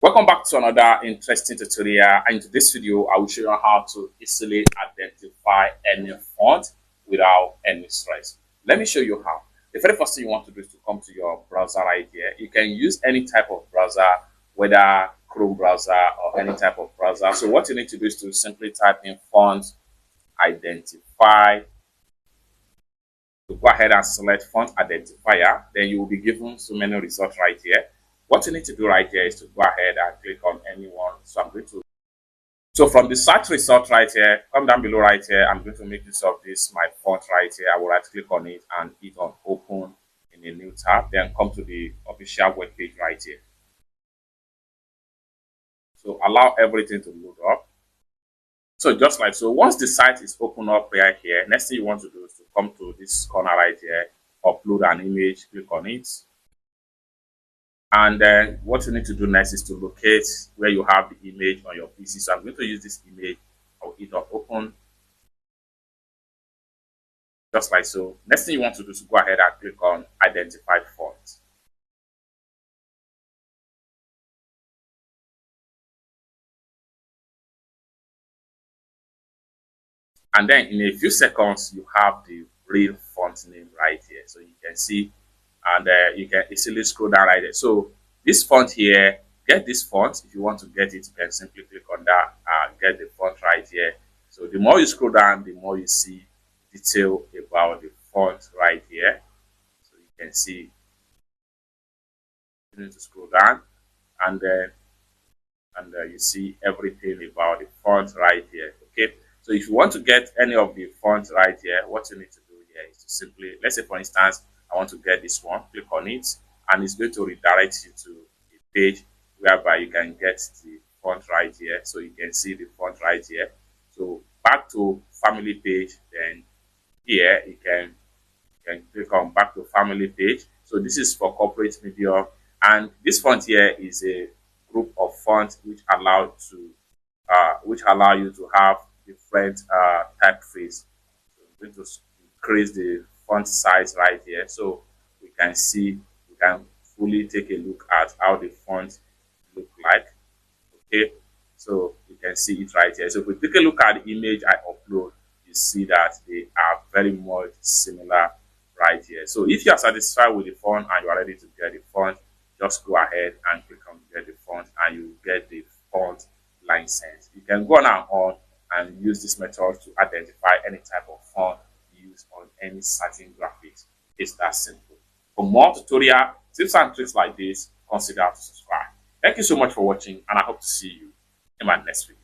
Welcome back to another interesting tutorial, and in today's video I will show you how to easily identify any font without any stress. Let me show you how. The very first thing you want to do is to come to your browser right here. You can use any type of browser, whether Chrome browser or any type of browser. So what you need to do is to simply type in font identify. To go ahead and select font identifier, then you will be given so many results right here. What you need to do right here is to go ahead and click on any one. So I'm going to, so from the search result right here, come down below right here, I'm going to make use of this, my font right here. I will right click on it and hit on open in a new tab, then come to the official web page right here. So allow everything to load up. So just like so, once the site is open up right here, next thing you want to do is to come to this corner right here, upload an image, click on it. And then what you need to do next is to locate where you have the image on your PC. So I'm going to use this image. I'll hit on open. Just like so. Next thing you want to do is to go ahead and click on identify font. And then in a few seconds, you have the real font name right here. So you can see, and you can easily scroll down right there. So this font here, get this font. If you want to get it, you can simply click on that and get the font right here. So the more you scroll down, the more you see detail about the font right here. So you can see, you need to scroll down, and then you see everything about the font right here. Okay. So if you want to get any of the fonts right here, what you need to do here is to simply, let's say for instance, I want to get this one, click on it, and it's going to redirect you to a page whereby you can get the font right here. So you can see the font right here. So back to family page, then here you can click on back to family page. So this is for corporate media, and this font here is a group of fonts which allow you to have different typeface. So I'm going to increase the font size right here, so we can see, we can fully take a look at how the font look like. Okay, so you can see it right here. So if we take a look at the image I upload, you see that they are very much similar right here. So if you are satisfied with the font and you are ready to get the font, just go ahead and click on get the font and you get the font license. You can go now on and use this method to identify any type of font used on any certain graphics. It's that simple. For more tutorial tips and tricks like this, consider to subscribe. Thank you so much for watching, and I hope to see you in my next video.